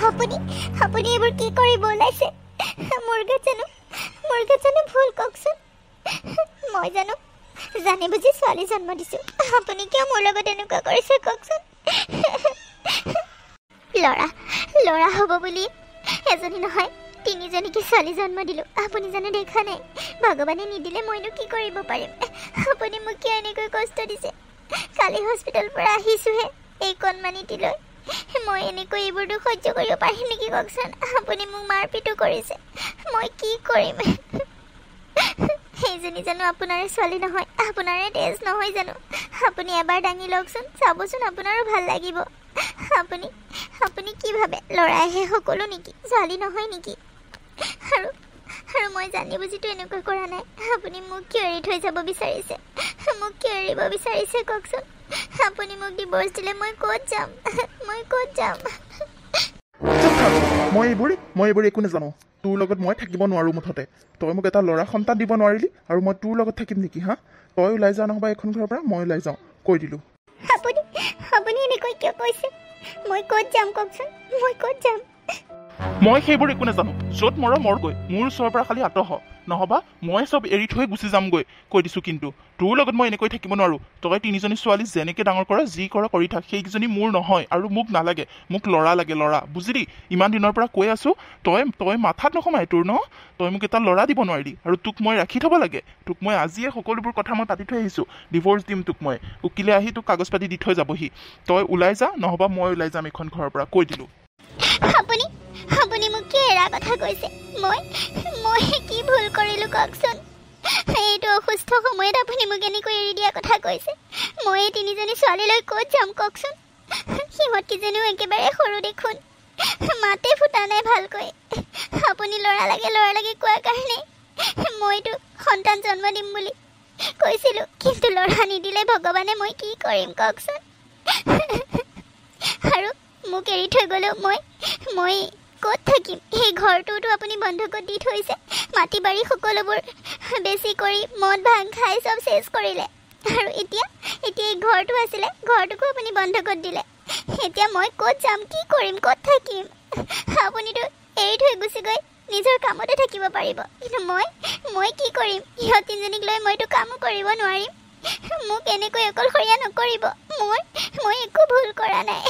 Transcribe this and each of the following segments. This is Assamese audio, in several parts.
আপুনি আপুনি এইবোৰ কি কৰিব ওলাইছে? মোৰ গাত জানো ভুল কওকচোন। মই জানি বুজি ছোৱালী জন্ম দিছো। আপুনি কিয় মোৰ লগত এনেকুৱা কৰিছে কওকচোন? ল'ৰা হ'ব বুলি এজনী নহয় 3জনীকে ছোৱালী জন্ম দিলো। আপুনি জানো দেখা নাই? ভগৱানে নিদিলে মইনো কি কৰিব পাৰিম? আপুনি মোক কিয় এনেকৈ কষ্ট দিছে? কালি হস্পিটেলৰ পৰা আহিছোহে এই কণমানিটিলৈ। মই এনেকৈ এইবোৰ দুখ সহ্য কৰিব পাৰিম নেকি কওকচোন? আপুনি মোক মাৰপিটো কৰিছে, মই কি কৰিম? সেইজনী জানো আপোনাৰে ছোৱালী নহয়? আপোনাৰে তেজ নহয় জানো? আপুনি এবাৰ দাঙি লওকচোন, চাবচোন আপোনাৰো ভাল লাগিব। আপুনি কি ভাবে ল'ৰাইহে সকলো নেকি? ছোৱালী নহয় নেকি? আৰু মই জানি বুজিতো এনেকুৱা কৰা নাই। আপুনি মোক কিয় এৰি থৈ যাব বিচাৰিছে? মোক কিয় এৰিব বিচাৰিছে কওকচোন? আপুনি মোক ডিভোৰ্চ দিলে মই ক'ত যাম? মই এইবোৰ একো নাজানো। তোৰ লগত মই থাকিব নোৱাৰো। মুঠতে তই মোক এটা ল'ৰা সন্তান দিব নোৱাৰিলি আৰু মই তোৰ লগত থাকিম নেকি? তই ওলাই যা, নহবা এখন ঘৰৰ পৰা মই ওলাই যাওঁ, কৈ দিলো। আপুনি এনেকৈ কিয় কৈছে? মই ক'ত যাম কওকচোন? মই সেইবোৰ একো নাজানো। য'ত মৰগৈ, মোৰ ওচৰৰ পৰা খালি আঁতৰ হ, নহবা মই চব এৰি থৈ গুচি যামগৈ, কৈ দিছো। কিন্তু তোৰ লগত মই এনেকৈ থাকিব নোৱাৰো। তই 3জনী ছোৱালী যেনেকে ডাঙৰ কৰা, যি কৰা কৰি থাক, সেইকেইজনী মোৰ নহয় আৰু মোক নালাগে। মোক ল'ৰা লাগে, ল'ৰা, বুজিলি? ইমান দিনৰ পৰা কৈ আছো, তই মাথাত নোসোমাই তোৰ ন? তই মোক এটা ল'ৰা দিব নোৱাৰিলি আৰু তোক মই ৰাখি থব লাগে? তোক মই আজিয়ে সকলোবোৰ কথা মই পাতি থৈ আহিছো। ডিভোৰ্চ দিম তোক মই। উকিলে আহি তোক কাগজ পাতি দি থৈ যাবহি। তই ওলাই যা, নহবা মই ওলাই যাম এইখন ঘৰৰ পৰা, কৈ দিলো। আপুনি মোক কি এৰা কথা কৈছে? মই কি ভুল কৰিলো কওকচোন? এইটো অসুস্থ সময়ত আপুনি মোক এনেকৈ এৰি দিয়া কথা কৈছে। মই 3জনী ছোৱালীলৈ ক'ত যাম কওকচোন? সিহঁতকেইজনীও একেবাৰে সৰু দেখোন, মাতে ফুটা নাই ভালকৈ। আপুনি ল'ৰা লাগে কোৱাৰ কাৰণে মইতো সন্তান জন্ম দিম বুলি কৈছিলো, কিন্তু ল'ৰা নিদিলে ভগৱানে মই কি কৰিম কওকচোন? আৰু মোক এৰি থৈ গ'লেও মই ক'ত থাকিম? সেই ঘৰটোতো আপুনি বন্ধকত দি থৈছে। মাটি বাৰী সকলোবোৰ বেছি কৰি মদ ভাং খাই চব চেছ কৰিলে। আৰু এতিয়া এই ঘৰটো আছিলে, ঘৰটোকো আপুনি বন্ধকত দিলে। এতিয়া মই ক'ত যাম? কি কৰিম? ক'ত থাকিম? আপুনিতো এৰি থৈ গুচি গৈ নিজৰ কামতে থাকিব পাৰিব, কিন্তু মই কি কৰিম? ইহঁত 3জনীক লৈ মইতো কামো কৰিব নোৱাৰিম। মোক এনেকৈ অকলশৰীয়া নকৰিব। মই একো ভুল কৰা নাই।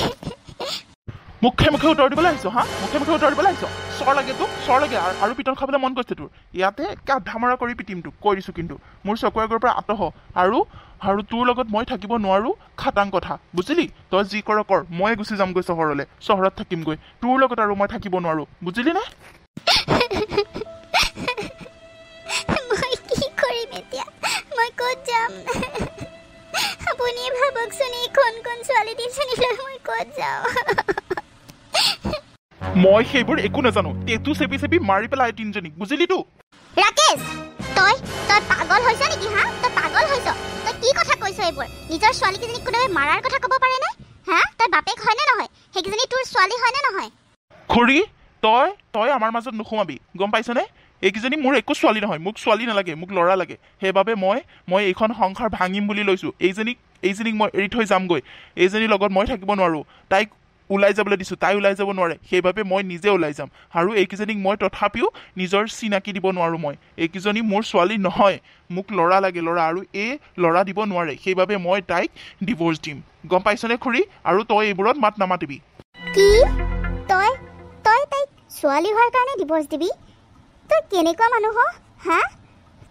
মুখে উত্তৰ দিবলৈ আহিছ? মুখে উত্তৰ দিবলৈ আহিছ? চৰ লাগে তোক? চৰ লাগে? আৰু পিটন খাবলৈ মন গৈছে তোৰ? ইয়াতে ধামৰা কৰি পিটিম তোক, কৈ দিছো। কিন্তু মোৰ চকুৰ আগৰ পৰা আঁতৰ হ। আৰু তোৰ লগত মই থাকিব নোৱাৰো, খাটাং কথা, বুজিলি? তই যি কৰ, মই গুচি যামগৈ চহৰলৈ, চহৰত থাকিমগৈ। তোৰ লগত আৰু মই থাকিব নোৱাৰো, বুজিলি নে? মই কি কৰিম এতিয়া? মই ক'ত যাম? আপুনি ভাবকচোন, এই কোন ছোৱালী 3জনীলৈ মই ক'ত যাওঁ? মই সেইবোৰ একো নাজানো। টেটু চেপি মাৰি পেলাই 3জনীক, বুজিলি? তো ৰাকেশ, তই পাগল হৈছ নেকি? তই পাগল হৈছ? তই কি কথা কৈছ এইবোৰ? নিজৰ ছোৱালীকেইজনীক কোনোবাই মাৰাৰ কথা ক'ব পাৰে নে? তই বাপেক হয় নে নহয়? সেইকেইজনী তোৰ ছোৱালী হয় নে নহয়? খুৰী, তই আমাৰ মাজত নোসোমাবি, গম পাইছনে? এইকেইজনী মোৰ একো ছোৱালী নহয়। মোক ছোৱালী নালাগে, মোক ল'ৰা লাগে। সেইবাবে মই এইখন সংসাৰ ভাঙিম বুলি লৈছো। এইজনীক মই এৰি থৈ যামগৈ। এইজনীৰ লগত মই থাকিব নোৱাৰো। তাইক ওলাই যাবলৈ দিছো, তাই ওলাই যাব নোৱাৰে। সেইবাবে মই নিজে ওলাই যাম। আৰু এইকেইজনীক মই তথাপিও নিজৰ চিনাকি দিব নোৱাৰো। এইকেইজনী মোৰ ছোৱালী নহয়। মোক ল'ৰা লাগে, ল'ৰা, আৰু এই ল'ৰা দিব নোৱাৰে। সেইবাবে মই তাইক ডিভোৰ্চ দিম, গম পাইছনে খুৰী? আৰু তই এইবোৰত মাত নামাতিবি। কি? তই তাইক ছোৱালী হোৱাৰ কাৰণে ডিভোৰ্চ দিবি? তই কেনেকুৱা মানুহ?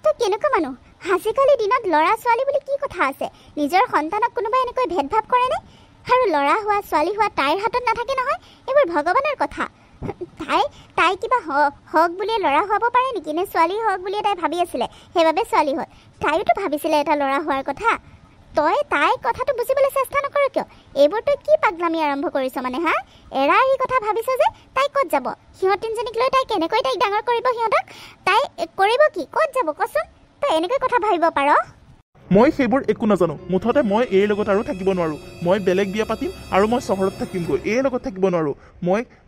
তই কেনেকুৱা মানুহ? আজিকালি দিনত ল'ৰা ছোৱালী বুলি কি কথা আছে? নিজৰ সন্তানক কোনোবাই এনেকৈ ভেদভাৱ কৰেনে? আৰু ল'ৰা হোৱা ছোৱালী হোৱা তাইৰ হাতত নাথাকে নহয়। এইবোৰ ভগৱানৰ কথা। তাই কিবা হওক বুলিয়ে ল'ৰা হোৱাব পাৰে নেকি? নে ছোৱালী হওক বুলিয়ে তাই ভাবি আছিলে, সেইবাবে ছোৱালী হ'ল? তাইওতো ভাবিছিলে এটা ল'ৰা হোৱাৰ কথা। তই তাইৰ কথাটো বুজিবলৈ চেষ্টা নকৰ কিয়? এইবোৰ তই কি পাগলামি আৰম্ভ কৰিছ মানে? এৰা এই কথা ভাবিছ যে? তাই ক'ত যাব? সিহঁত 3জনীক লৈ তাই কেনেকৈ তাইক ডাঙৰ কৰিব? সিহঁতক তাই কৰিব কি? ক'ত যাব কচোন? তই এনেকৈ কথা ভাবিব পাৰ? মই সেইবোৰ একো নাজানো। মুঠতে মই এই লগত আৰু থাকিব নোৱাৰো। মই বেলেগ বিয়া পাতিম আৰু মই চহৰত থাকিমগৈ। এই লগত থাকিব নোৱাৰো।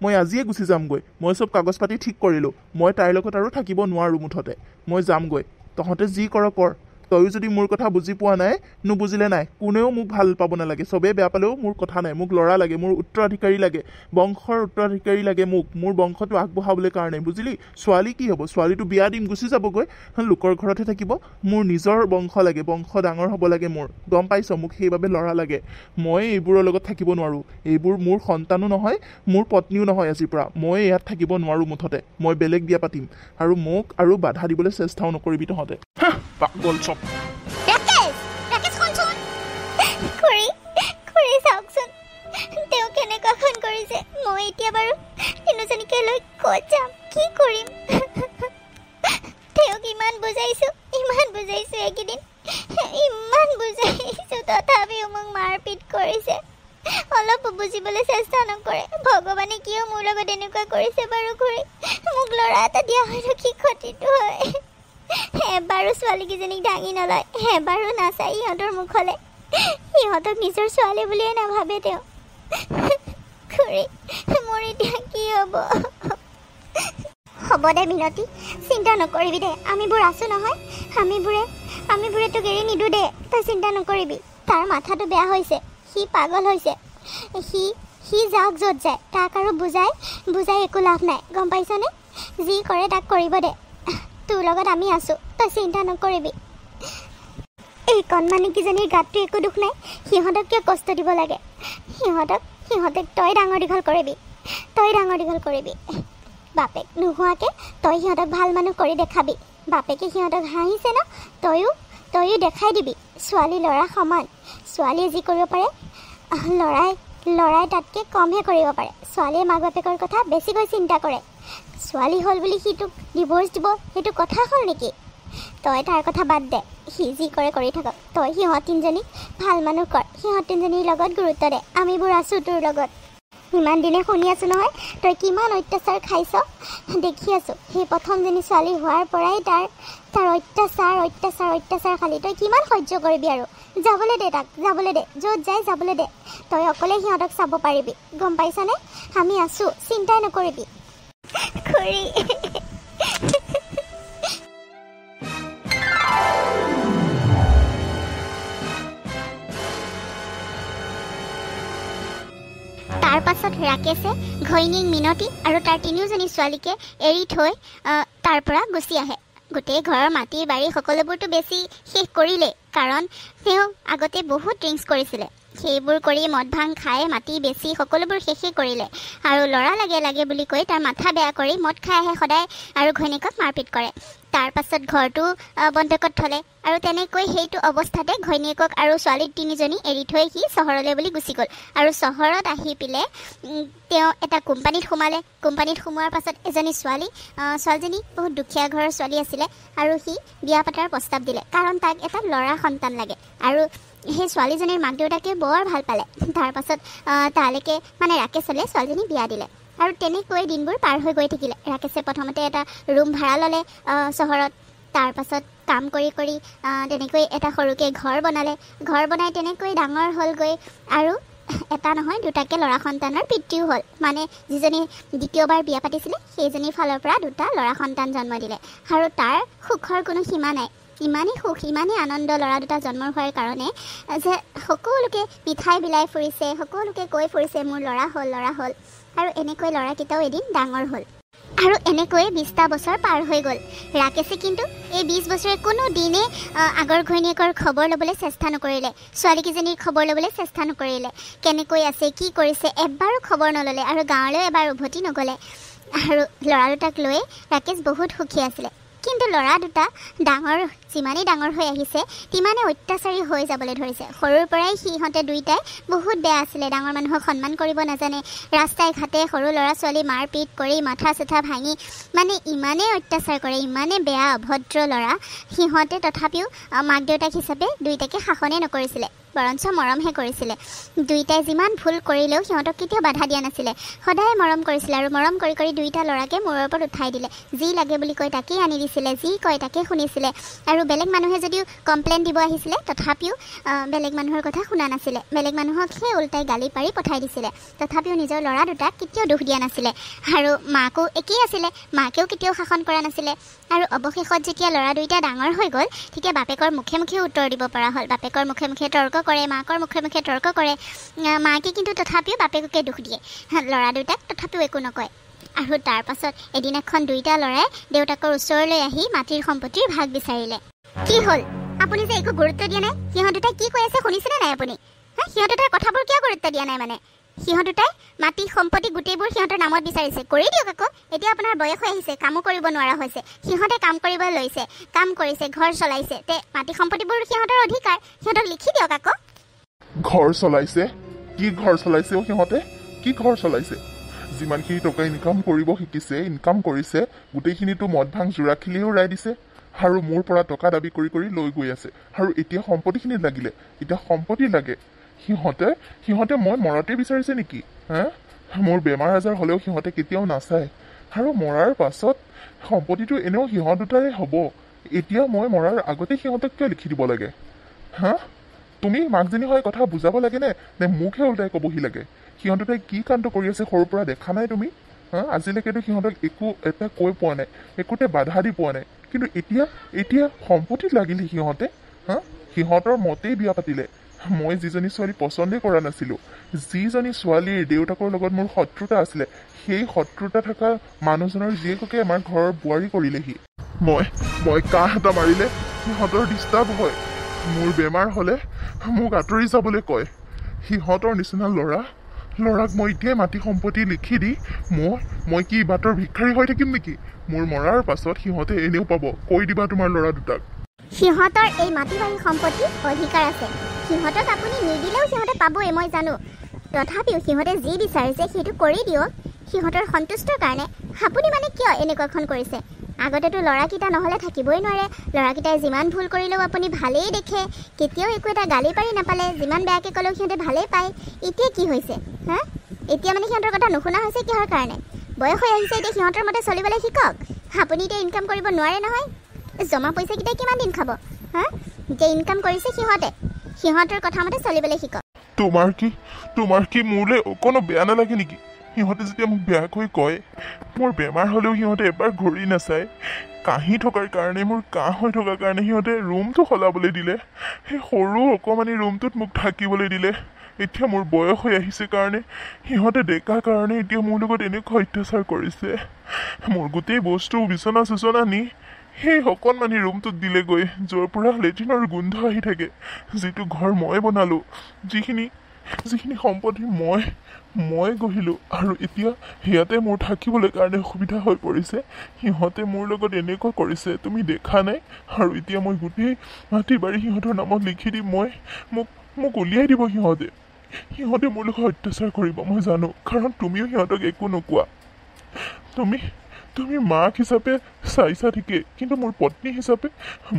মই আজিয়ে গুচি যামগৈ। মই চব কাগজ পাতি ঠিক কৰিলো। মই তাইৰ লগত আৰু থাকিব নোৱাৰো। মুঠতে মই যামগৈ। তহঁতে যি কৰ, তয়ো যদি মোৰ কথা বুজি পোৱা নাই নুবুজিলে নাই কোনেও মোক ভাল পাব নালাগে চবেই বেয়া পালেও মোৰ কথা নাই মোক ল'ৰা লাগে মোৰ উত্তৰাধিকাৰী লাগে বংশৰ উত্তৰাধিকাৰী লাগে মোক মোৰ বংশটো আগবঢ়াবলৈ কাৰণে বুজিলি ছোৱালী কি হ'ব ছোৱালীটো বিয়া দিম গুচি যাবগৈ লোকৰ ঘৰতহে থাকিব মোৰ নিজৰ বংশ লাগে বংশ ডাঙৰ হ'ব লাগে মোৰ গম পাইছ মোক সেইবাবে ল'ৰা লাগে মই এইবোৰৰ লগত থাকিব নোৱাৰোঁ এইবোৰ মোৰ সন্তানো নহয় মোৰ পত্নীও নহয় আজিৰ পৰা মই ইয়াত থাকিব নোৱাৰোঁ মুঠতে মই বেলেগ বিয়া পাতিম আৰু মোক আৰু বাধা দিবলৈ চেষ্টাও নকৰিবি তহঁতে পাগল চব চাওকচোন তেওঁ কেনেকুৱা ফোন কৰিছে মই এতিয়া বাৰু তিনিজনীকে লৈ ক'ত যাম কি কৰিম তেওঁক ইমান বুজাইছো এইকেইদিন ইমান বুজাইছো তথাপিও মোক মাৰপিট কৰিছে অলপ বুজিবলৈ চেষ্টা নকৰে ভগৱানে কিয় মোৰ লগত এনেকুৱা কৰিছে বাৰু খুৰী মোক ল'ৰা এটা দিয়া হয়তো কি ক্ষতিটো হয় এবাৰো ছোৱালীকেইজনীক দাঙি নলয় এবাৰো নাচাই সিহঁতৰ মুখলৈ সিহঁতক নিজৰ ছোৱালী বুলিয়ে নাভাবে তেওঁ খুৰী মোৰ এতিয়া কি হ'ব দে মিনতি চিন্তা নকৰিবি দে আমিবোৰ আছোঁ নহয় আমিবোৰে তোক এৰি নিদো দে তই চিন্তা নকৰিবি তাৰ মাথাটো বেয়া হৈছে সি পাগল হৈছে সি যাওক য'ত যায় তাক আৰু বুজাই একো লাভ নাই গম পাইছনে যি কৰে তাক কৰিব দে তোৰ লগত আমি আছোঁ তই চিন্তা নকৰিবি এই কণমানিকেইজনীৰ গাতটো একো দুখ নাই সিহঁতক কিয় কষ্ট দিব লাগে সিহঁতক তই ডাঙৰ দীঘল কৰিবি বাপেক নোহোৱাকৈ তই সিহঁতক ভাল মানুহ কৰি দেখাবি বাপেকে সিহঁতক হাঁহিছে ন তয়ো দেখাই দিবি ছোৱালী ল'ৰা সমান ছোৱালীয়ে যি কৰিব পাৰে ল'ৰাই তাতকৈ কমহে কৰিব পাৰে ছোৱালীয়ে মাক বাপেকৰ কথা বেছিকৈ চিন্তা কৰে ছোৱালী হ'ল বুলি সি তোক ডিভ'ৰ্চ দিব সেইটো কথা হ'ল নেকি তই তাৰ কথা বাদ দে সি যি কৰে কৰি থাকক তই সিহঁত তিনিজনীক ভাল মানুহ কৰ সিহঁত তিনিজনীৰ লগত গুৰুত্ব দে আমিবোৰ আছোঁ তোৰ লগত ইমান দিনে শুনি আছোঁ নহয় তই কিমান অত্যাচাৰ খাইছ দেখি আছোঁ সেই প্ৰথমজনী ছোৱালী হোৱাৰ পৰাই তাৰ অত্যাচাৰ খালি তই কিমান সহ্য কৰিবি আৰু যাবলৈ দে তাক যাবলৈ দে য'ত যায় যাবলৈ দে তই অকলে সিহঁতক চাব পাৰিবি গম পাইছনে আমি আছোঁ চিন্তাই নকৰিবি খুৰী তাৰ পাছত ৰাকেশে ঘৈণীক মিনতি আৰু তাৰ তিনিওজনী ছোৱালীকে এৰি থৈ তাৰ পৰা গুচি আহে গোটেই ঘৰৰ মাটি বাৰী সকলোবোৰতো বেছি শেষ কৰিলে কাৰণ তেওঁ আগতে বহুত ড্ৰিংকছ কৰিছিলে সেইবোৰ কৰি মদ ভাং খাই মাটি বেছি সকলোবোৰ শেষেই কৰিলে আৰু ল'ৰা লাগে বুলি কৈ তাৰ মাথা বেয়া কৰি মদ খাই আহে সদায় আৰু ঘৈণীয়েকক মাৰপিট কৰে তাৰ পাছত ঘৰটো বন্ধকত থ'লে আৰু তেনেকৈ সেইটো অৱস্থাতে ঘৈণীয়েকক আৰু ছোৱালী তিনিজনী এৰি থৈ সি চহৰলৈ বুলি গুচি গ'ল আৰু চহৰত আহি পেলাই তেওঁ এটা কোম্পানীত সোমালে কোম্পানীত সোমোৱাৰ পাছত এজনী ছোৱালীজনী বহুত দুখীয়া ঘৰৰ ছোৱালী আছিলে আৰু সি বিয়া পতাৰ প্ৰস্তাৱ দিলে কাৰণ তাক এটা ল'ৰা সন্তান লাগে আৰু সেই ছোৱালীজনীৰ মাক দেউতাকে বৰ ভাল পালে তাৰ পাছত তালৈকে মানে ৰাকেশলৈ ছোৱালীজনী বিয়া দিলে আৰু তেনেকৈ দিনবোৰ পাৰ হৈ গৈ থাকিলে ৰাকেশে প্ৰথমতে এটা ৰুম ভাড়া ল'লে চহৰত তাৰ পাছত কাম কৰি তেনেকৈ এটা সৰুকৈ ঘৰ বনাই তেনেকৈ ডাঙৰ হ'লগৈ আৰু এটা নহয় দুটাকৈ ল'ৰা সন্তানৰ পিতৃও হ'ল মানে যিজনী দ্বিতীয়বাৰ বিয়া পাতিছিলে সেইজনীৰ ফালৰ পৰা দুটা ল'ৰা সন্তান জন্ম দিলে আৰু তাৰ সুখৰ কোনো সীমা নাই ইমানেই সুখ ইমানেই আনন্দ ল'ৰা দুটা জন্ম হোৱাৰ কাৰণে যে সকলোকে মিঠাই বিলাই ফুৰিছে সকলোকে কৈ ফুৰিছে মোৰ ল'ৰা হ'ল আৰু এনেকৈ ল'ৰাকেইটাও এদিন ডাঙৰ হ'ল আৰু এনেকৈ 20টা বছৰ পাৰ হৈ গ'ল ৰাকেশে কিন্তু এই 20 বছৰে কোনো দিনে আগৰ ঘৈণীয়েকৰ খবৰ ল'বলৈ চেষ্টা নকৰিলে ছোৱালীকেইজনীৰ খবৰ ল'বলৈ চেষ্টা নকৰিলে কেনেকৈ আছে কি কৰিছে এবাৰো খবৰ নল'লে আৰু গাঁৱলৈ এবাৰ উভতি নগ'লে আৰু ল'ৰা দুটাক লৈ ৰাকেশ বহুত সুখী আছিলে কিন্তু ল'ৰা দুটা যিমানেই ডাঙৰ হৈ আহিছে তিমানে অত্যাচাৰী হৈ যাবলৈ ধৰিছে সৰুৰ পৰাই সিহঁতে দুইটাই বহুত বেয়া আছিলে ডাঙৰ মানুহক সন্মান কৰিব নাজানে ৰাস্তাই ঘাটে সৰু ল'ৰা ছোৱালী মাৰপিট কৰি মাথা চাথা ভাঙি মানে ইমানেই অত্যাচাৰ কৰে ইমানেই বেয়া অভদ্ৰ ল'ৰা সিহঁতে তথাপিও মাক দেউতাক হিচাপে দুইটাকে শাসনে নকৰিছিলে বৰঞ্চ মৰমহে কৰিছিলে দুইটাই যিমান ভুল কৰিলেও সিহঁতক কেতিয়াও বাধা দিয়া নাছিলে সদায় মৰম কৰিছিলে আৰু মৰম কৰি কৰি দুইটা ল'ৰাকে মূৰৰ ওপৰত উঠাই দিলে যি লাগে বুলি কৈ তাকেই আনি দিছিলে যি কয় তাকে শুনিছিলে আৰু বেলেগ মানুহে যদিও কমপ্লেইন দিব আহিছিলে তথাপিও বেলেগ মানুহৰ কথা শুনা নাছিলে বেলেগ মানুহক সেই উল্টাই গালি পাৰি পঠাই দিছিলে তথাপিও নিজৰ ল'ৰা দুটাক কেতিয়াও দুখ দিয়া নাছিলে আৰু মাকো একেই আছিলে মাকেও কেতিয়াও শাসন কৰা নাছিলে আৰু অৱশেষত যেতিয়া ল'ৰা দুইটা ডাঙৰ হৈ গ'ল তেতিয়া বাপেকৰ মুখে মুখে উত্তৰ দিব পৰা হ'ল বাপেকৰ মুখে মুখে তৰ্ক কৰে মাকৰ মুখে মুখে তৰ্ক কৰে মাকে কিন্তু তথাপিও বাপেককে দুখ দিয়ে ল'ৰা দুটাক তথাপিও একো নকয় আৰু তাৰ পাছত এদিন এখন দুইটা ল'ৰাই দেউতাকৰ ওচৰলৈ আহি মাটিৰ সম্পত্তিৰ ভাগ বিচাৰিলে কি হ'ল আপুনি যে একো গুৰুত্ব দিয়া নাই সিহঁত দুটাই কি কৈ আছে শুনিছেনে নাই আপুনি সিহঁত দুটাৰ কথাবোৰ কিয় গুৰুত্ব দিয়া নাই মানে সিহঁত দুটাই মাটি সম্পত্তি গোটেইবোৰ সিহঁতৰ নামত বিচাৰিছে কৰি দিয়ক আকৌ এতিয়া আপোনাৰ বয়স হৈ আহিছে কামো কৰিব নোৱাৰা হৈছে সিহঁতে কাম কৰিব লৈছে কাম কৰিছে ঘৰ চলাইছে তে মাটি সম্পত্তিবোৰ সিহঁতৰ অধিকাৰ সিহঁতক লিখি দিয়ক আকৌ ঘৰ চলাইছে কি ঘৰ চলাইছে সিহঁতে কি ঘৰ চলাইছে যিমানখিনি টকা ইনকাম কৰিব শিকিছে ইনকাম কৰিছে গোটেইখিনিতো মদ ভাং জোৰা খেলিও উৰাই দিছে আৰু মোৰ পৰা টকা দাবী কৰি কৰি লৈ গৈ আছে আৰু এতিয়া সম্পত্তিখিনি লাগিলে এতিয়া সম্পত্তি লাগে সিহঁতে মই মৰাতে বিচাৰিছে নেকি মোৰ বেমাৰ আজাৰ হ'লেও সিহঁতে কেতিয়াও নাচায় আৰু মৰাৰ পাছত সম্পত্তিটো এনেও সিহঁত দুটাৰে হ'ব এতিয়া মই মৰাৰ আগতে সিহঁতক কিয় লিখি দিব লাগে তুমি মাকজনী হৈ কথা বুজাব লাগে নে মুখহে উল্টাই ক'বহি লাগে সিহঁত দুটাই কি কাণ্ড কৰি আছে সৰুৰ পৰা দেখা নাই তুমি আজিলৈকেতো সিহঁতক একো এটা কৈ পোৱা নাই একোতে বাধা দি পোৱা নাই কিন্তু এতিয়া সম্পত্তিত লাগিলে সিহঁতৰ মতেই বিয়া পাতিলে মই যিজনী ছোৱালী পচন্দে কৰা নাছিলোঁ যিজনী ছোৱালীৰ দেউতাকৰ লগত মোৰ শত্ৰুতা আছিলে সেই শত্ৰুতা থকা মানুহজনৰ জীয়েককে আমাৰ ঘৰৰ বোৱাৰী কৰিলেহি মই কাহ এটা মাৰিলে সিহঁতৰ ডিষ্টাৰ্ব হয় মোৰ বেমাৰ হ'লে মোক আঁতৰি যাবলৈ কয় সিহঁতৰ নিচিনা ল'ৰাক মই এতিয়াই মাটি সম্পত্তি লিখি দি মই কি বাটৰ ভিক্ষাৰী হৈ থাকিম নেকি মোৰ মৰাৰ পাছত সিহঁতে এনেও পাব কৈ দিবা তোমাৰ ল'ৰা দুটাক সিহঁতৰ এই মাটি বাৰী সম্পত্তিত অধিকাৰ আছে সিহঁতক আপুনি নিদিলেও সিহঁতে পাবই মই জানো তথাপিও সিহঁতে যি বিচাৰিছে সেইটো কৰি দিয়ক সিহঁতৰ সন্তুষ্টৰ কাৰণে আপুনি মানে কিয় এনেকুৱাখন কৰিছে আগতেতো ল'ৰাকেইটা নহ'লে থাকিবই নোৱাৰে ল'ৰাকেইটাই যিমান ভুল কৰিলেও আপুনি ভালেই দেখে কেতিয়াও একো এটা গালি পাৰি নাপালে যিমান বেয়াকৈ ক'লেও সিহঁতে ভালেই পায় এতিয়া কি হৈছে এতিয়া মানে সিহঁতৰ কথা নুশুনা হৈছে কিহৰ কাৰণে বয়স হৈ আহিছে এতিয়া সিহঁতৰ মতে চলিবলৈ শিকক আপুনি এতিয়া ইনকাম কৰিব নোৱাৰে নহয় জমা পইচাকেইটাই কিমান দিন খাব এতিয়া ইনকাম কৰিছে সিহঁতৰ কথা মতে চলিবলৈ শিকক তোমাৰ কি মোলৈ অকণো বেয়া নালাগে নেকি সিহঁতে যেতিয়া মোক বেয়াকৈ কয় মোৰ বেমাৰ হ'লেও সিহঁতে এবাৰ ঘূৰি নাচায় কাহি থকাৰ কাৰণে মোৰ কাহ হৈ থকাৰ কাৰণে সিহঁতে ৰুমটো সলাবলৈ দিলে সেই সৰু অকণমানি ৰুমটোত মোক থাকিবলৈ দিলে এতিয়া মোৰ বয়স হৈ আহিছে কাৰণে সিহঁতে ডেকা কাৰণে এতিয়া মোৰ লগত এনেকুৱা অত্যাচাৰ কৰিছে মোৰ গোটেই বস্তু বিচনা চুচনা নি সেই অকণমানি ৰুমটোত দিলেগৈ য'ৰ পৰা লেট্ৰিনৰ গোন্ধ আহি থাকে যিটো ঘৰ মই বনালোঁ যিখিনি সম্পত্তি মই গঢ়িলোঁ আৰু এতিয়া সিহঁতে মোৰ থাকিবলৈ কাৰণে অসুবিধা হৈ পৰিছে সিহঁতে মোৰ লগত এনেকুৱা কৰিছে তুমি দেখা নাই আৰু এতিয়া মই গোটেই মাটি বাৰী সিহঁতৰ নামত লিখি দি মোক উলিয়াই দিব সিহঁতে মোৰ লগত অত্যাচাৰ কৰিব মই জানো কাৰণ তুমিও সিহঁতক একো নোকোৱা তুমি মাক হিচাপে চাইছা ঠিকে কিন্তু মোৰ পত্নী হিচাপে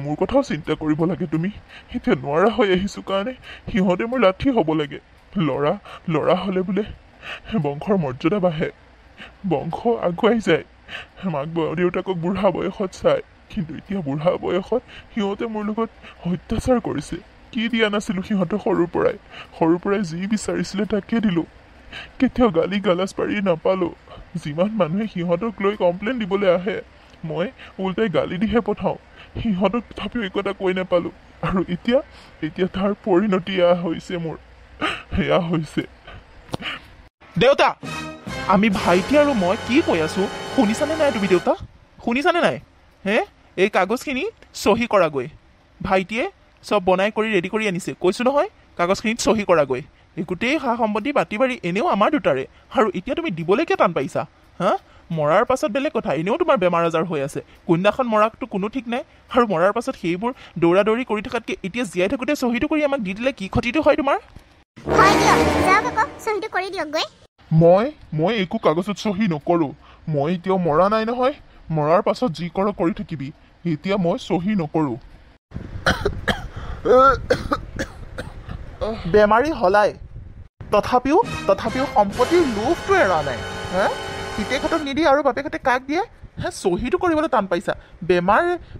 মোৰ কথাও চিন্তা কৰিব লাগে তুমি এতিয়া নোৱাৰা হৈ আহিছোঁ কাৰণে সিহঁতে মোৰ লাঠি হ'ব লাগে ল'ৰা হ'লে বোলে বংশৰ মৰ্যাদা বাঢ়ে বংশ আগুৱাই যায় মাক দেউতাকক বুঢ়া বয়সত চায় কিন্তু এতিয়া বুঢ়া বয়সত সিহঁতে মোৰ লগত অত্যাচাৰ কৰিছে কি দিয়া নাছিলোঁ সিহঁতক সৰুৰ পৰাই যি বিচাৰিছিলে তাকে দিলোঁ কেতিয়াও গালি গালাজ পাৰি নাপালোঁ যিমান মানুহে সিহঁতক লৈ কমপ্লেইন দিবলৈ আহে মই উল্টাই গালি দিহে পঠাওঁ সিহঁতক তথাপিও একো এটা কৈ নাপালোঁ আৰু এতিয়া তাৰ পৰিণতি এয়া হৈছে দেউতা আমি ভাইটি আৰু মই কি কৈ আছোঁ শুনিছানে নাই তুমি দেউতা শুনিছানে নাই এই কাগজখিনি চহী কৰাগৈ ভাইটিয়ে চব বনাই কৰি ৰেডি কৰি আনিছে কৈছোঁ নহয় কাগজখিনিত চহী কৰাগৈ এই গোটেই সা সম্পত্তি বাতি বাৰী এনেও আমাৰ দুটাৰে আৰু এতিয়া তুমি দিবলৈকে টান পাইছা মৰাৰ পাছত বেলেগ কথা এনেও তোমাৰ বেমাৰ আজাৰ হৈ আছে কোনদিনাখন মৰাটো কোনো ঠিক নাই আৰু মৰাৰ পাছত সেইবোৰ দৌৰা দৌৰি কৰি থকাতকৈ এতিয়া জীয়াই থাকোঁতে চহীটো কৰি আমাক দি দিলে কি ক্ষতিটো হয় তোমাৰ মই একো কাগজত চহী নকৰোঁ মই এতিয়াও মৰা নাই নহয় মৰাৰ পাছত যি কৰ কৰি থাকিবি এতিয়া মই চহী নকৰোঁ বেমাৰী হলাই তথাপিও সম্পত্তিৰ লোভটো এৰা নাই হে পিতেকহঁতক নিদিয়ে আৰু বাপেকহঁতে কাক দিয়ে হে চহীটো কৰিবলৈ টান পাইছা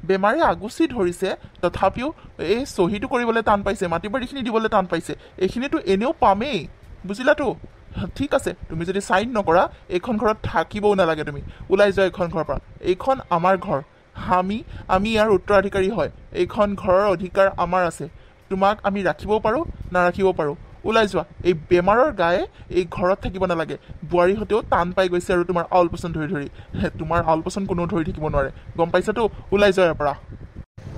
বেমাৰে আগুচি ধৰিছে তথাপিও এই চহীটো কৰিবলৈ টান পাইছে মাটি বাৰীখিনি দিবলৈ টান পাইছে এইখিনিতো এনেও পামেই বুজিলাতো ঠিক আছে তুমি যদি চাইন নকৰা এইখন ঘৰত থাকিবও নালাগে তুমি ওলাই যোৱা এইখন ঘৰৰ পৰা এইখন আমাৰ ঘৰ আমি ইয়াৰ উত্তৰাধিকাৰী হয় এইখন ঘৰৰ অধিকাৰ আমাৰ আছে তোমাক আমি ৰাখিবও পাৰোঁ নাৰাখিবও পাৰোঁ ওলাই যোৱা এই বেমাৰৰ গায়ে এই ঘৰত থাকিব নালাগে বোৱাৰীহঁতেও টান পাই গৈছে আৰু তোমাৰ আউল পচন ধৰি তোমাৰ আউল পচন কোনেও ধৰি থাকিব নোৱাৰে গম পাইছাতো ওলাই যোৱাৰ পৰা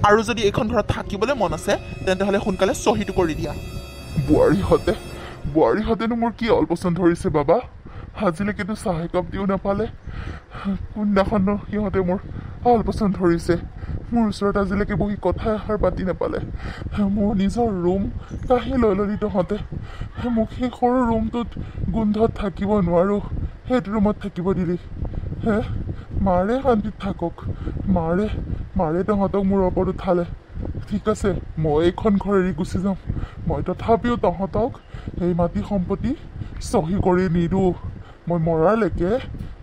আৰু যদি এইখন ঘৰত থাকিবলৈ মন আছে তেন্তে হ'লে সোনকালে চহীটো কৰি দিয়া বোৱাৰীহঁতেনো মোৰ কি আউল পচন ধৰিছে বাবা আজিলৈকেতো চাহ একাপ দিও নাপালে কোনদিনাখনো সিহঁতে মোৰ আউল পচন ধৰিছে মোৰ ওচৰত আজিলৈকে বহি কথা এষাৰ পাতি নাপালে মোৰ নিজৰ ৰুম কাঢ়ি লৈ ল'লি তহঁতে মোক সেই সৰু ৰুমটোত গোন্ধত থাকিব নোৱাৰোঁ সেইটো ৰুমত থাকিব দিলি হে মাৰে শান্তিত থাকক মাৰে তহঁতক মোৰ ওপৰত উঠালে ঠিক আছে মই এইখন ঘৰ এৰি গুচি যাম মই তথাপিও তহঁতক এই মাটি সম্পত্তি চহী কৰি নিদিওঁ মই মৰালৈকে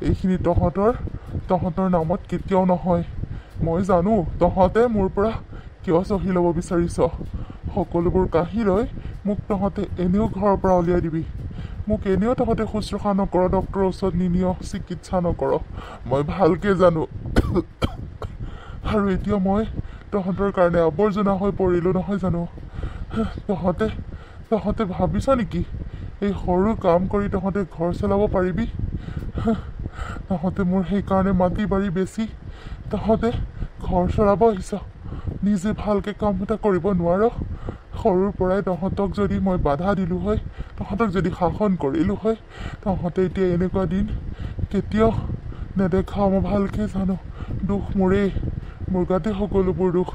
এইখিনি তহঁতৰ নামত কেতিয়াও নহয় মই জানো তহঁতে মোৰ পৰা কিয় চহী ল'ব বিচাৰিছ সকলোবোৰ কাঢ়ি লৈ মোক তহঁতে এনেও ঘৰৰ পৰা উলিয়াই দিবি মোক এনেও তহঁতে শুশ্ৰূষা নকৰ ডক্তৰৰ ওচৰত নিনিয় চিকিৎসা নকৰ মই ভালকৈ জানো আৰু এতিয়া মই তহঁতৰ কাৰণে আৱৰ্জনা হৈ পৰিলোঁ নহয় জানো তহঁতে ভাবিছ নেকি এই সৰু কাম কৰি তহঁতে ঘৰ চলাব পাৰিবি তহঁতে মোৰ সেইকাৰণে মাটি বাৰী বেছি তহঁতে ঘৰ চলাব আহিছ নিজে ভালকৈ কাম এটা কৰিব নোৱাৰ সৰুৰ পৰাই তহঁতক যদি মই বাধা দিলোঁ হয় তহঁতক যদি শাসন কৰিলোঁ হয় তহঁতে এতিয়া এনেকুৱা দিন কেতিয়াও নেদেখা মই ভালকৈ জানো দুখ মোৰেই মোৰ গাতে সকলোবোৰ দুখ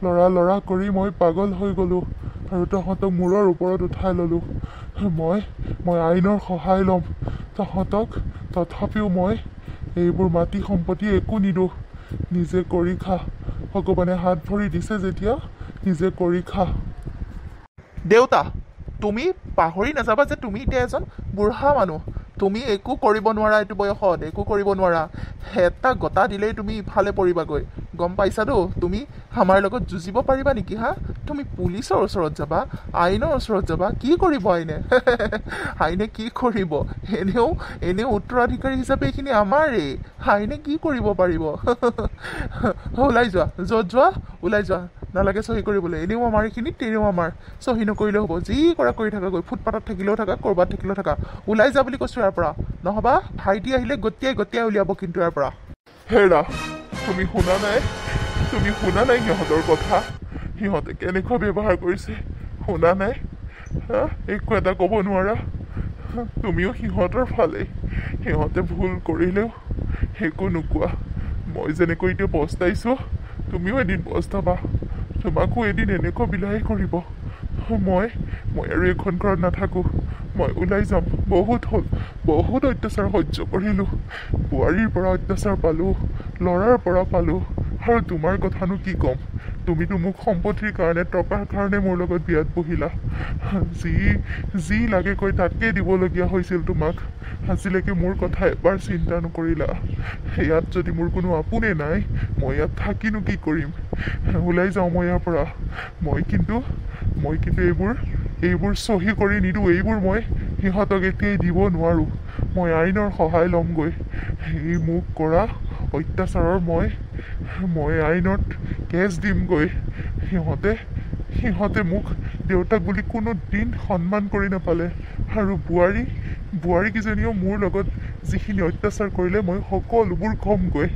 লৰা কৰি মই পাগল হৈ গ'লোঁ আৰু তহঁতক মূৰৰ ওপৰত উঠাই ল'লোঁ মই আইনৰ সহায় ল'ম তহঁতক তথাপিও মই এইবোৰ মাটি সম্পত্তি একো নিদিওঁ নিজে কৰি খা ভগৱানে হাত ভৰি দিছে যেতিয়া নিজে কৰি খা দেউতা তুমি পাহৰি নাযাবা যে তুমি এতিয়া এজন বুঢ়া মানুহ তুমি একো কৰিব নোৱাৰা এইটো বয়সত একো কৰিব নোৱাৰা এটা গটা দিলেই তুমি ইফালে পৰিবাগৈ গম পাইছাতো তুমি আমাৰ লগত যুঁজিব পাৰিবা নেকি হা তুমি পুলিচৰ ওচৰত যাবা আইনৰ ওচৰত যাবা কি কৰিব আইনে কি কৰিব এনেও উত্তৰাধিকাৰী হিচাপে এইখিনি আমাৰেই আইনে কি কৰিব পাৰিব ওলাই যোৱা য'ত যোৱা ওলাই যোৱা নালাগে চহী কৰিবলৈ এনেও আমাৰ এইখিনি তেনেও আমাৰ চহী নকৰিলেও হ'ব যি কৰা কৰি থাকাগৈ ফুটপাথত থাকিলেও থাকা ক'ৰবাত থাকিলেও থাকা ওলাই যা বুলি কৈছোঁ ইয়াৰ পৰা নহবা ভাইটি আহিলে গতিয়াই উলিয়াব কিন্তু ইয়াৰ পৰা হেৰা তুমি শুনা নাই সিহঁতৰ কথা সিহঁতে কেনেকুৱা ব্যৱহাৰ কৰিছে শুনা নাই একো এটা ক'ব নোৱাৰা তুমিও সিহঁতৰ ফালে সিহঁতে ভুল কৰিলেও একো নোকোৱা মই যেনেকৈ এতিয়া পস্তাইছোঁ তুমিও এদিন পস্তাবা তোমাকো এদিন এনেকুৱা বিলাহী কৰিব মই আৰু এইখন ঘৰত নাথাকোঁ মই ওলাই যাম বহুত অত্যাচাৰ সহ্য কৰিলোঁ বোৱাৰীৰ পৰা অত্যাচাৰ পালোঁ ল'ৰাৰ পৰা পালোঁ আৰু তোমাৰ কথানো কি ক'ম তুমিতো মোক সম্পত্তিৰ কাৰণে টকাৰ কাৰণে মোৰ লগত বিয়াত বহিলা যি লাগে কৈ তাকেই দিবলগীয়া হৈছিল তোমাক আজিলৈকে মোৰ কথা এবাৰ চিন্তা নকৰিলা ইয়াত যদি মোৰ কোনো আপোনে নাই মই ইয়াত থাকিনো কি কৰিম ওলাই যাওঁ মই ইয়াৰ পৰা মই কিন্তু এইবোৰ চহী কৰি নিদিওঁ এইবোৰ মই সিহঁতক এতিয়াই দিব নোৱাৰোঁ মই আইনৰ সহায় ল'মগৈ এই মোক কৰা অত্যাচাৰৰ মই আইনত কেছ দিমগৈ সিহঁতে মোক দেউতাক বুলি কোনো দিন সন্মান কৰি নাপালে আৰু বোৱাৰীকেইজনীও মোৰ লগত যিখিনি অত্যাচাৰ কৰিলে মই সকলোবোৰ কমগৈ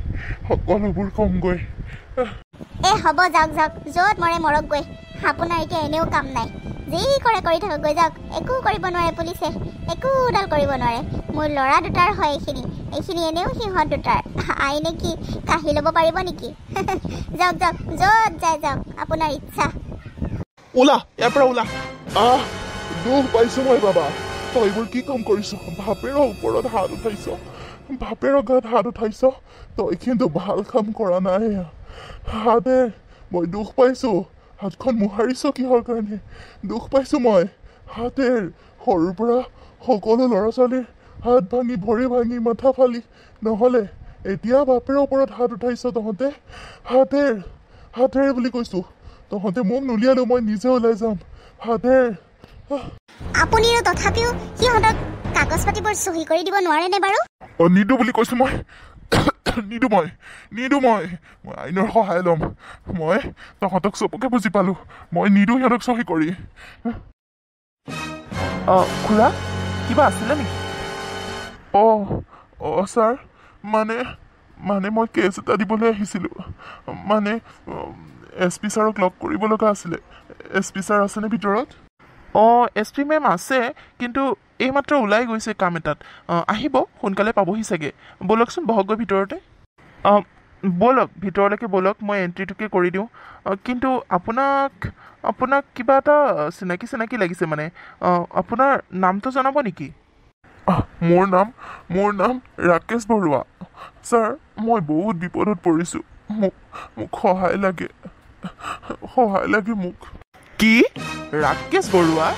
হ'ব যাওক য'ত মৰে মৰকগৈ আপোনাৰ এতিয়া এনেও কাম নাই যি কৰে কৰি থাকগৈ যাওক একো কৰিব নোৱাৰে পুলিচে একোডাল কৰিব নোৱাৰে মোৰ ল'ৰা দুটাৰ হয় এইখিনি এনেও সিহঁত দুটাৰ আইনে কি কাঢ়ি ল'ব পাৰিব নেকি যাওক য'ত যায় যাওক আপোনাৰ ইচ্ছা ওলা ইয়াৰ পৰা ওলা দুখ পাইছোঁ মই বাবা তই এইবোৰ কি কাম কৰিছ বাপেৰৰ ওপৰত বাপেৰৰ গাত হাত উঠাইছ তই কিন্তু ভাল কাম কৰা নাই মই দুখ পাইছোঁ হাতখন মোহাৰিছ কিহৰ কাৰণে দুখ পাইছোঁ মই হাতেৰ সৰুৰ পৰা সকলো ল'ৰা ছোৱালীৰ হাত ভাঙি ভৰি ভাঙি মাথা ফালি নহ'লে এতিয়া বাপেৰ ওপৰত হাত উঠাইছ তহঁতে হাতেৰ বুলি কৈছোঁ তহঁতে মোক নুলিয়ালেও মই নিজে ওলাই যাম হাতেৰ আপুনি তথাপিও সিহঁতক কাগজ পাতিবোৰ চহী কৰি দিব নোৱাৰেনে বাৰু নিদো বুলি কৈছোঁ মই নিদো মই আইনৰ সহায় ল'ম মই তহঁতক চবকে বুজি পালোঁ মই নিদো সিহঁতক চহী কৰি খুৰা কিবা আছিলে নেকি ছাৰ মানে মই কেছ এটা দিবলৈ আহিছিলোঁ মানে SP ছাৰক লগ কৰিব লগা আছিলে SP ছাৰ আছেনে ভিতৰত SP মেম আছে কিন্তু এইমাত্ৰ ওলাই গৈছে কাম এটাত আহিব সোনকালে পাবহি চাগে ব'লকচোন বহকগৈ ভিতৰতে ব'লক ভিতৰলৈকে ব'লক মই এণ্ট্ৰিটোকে কৰি দিওঁ কিন্তু আপোনাক কিবা এটা চিনাকি লাগিছে মানে আপোনাৰ নামটো জনাব নেকি মোৰ নাম ৰাকেশ বৰুৱা ছাৰ মই বহুত বিপদত পৰিছোঁ মোক সহায় লাগে মোক কি ৰাকেশ বৰুৱা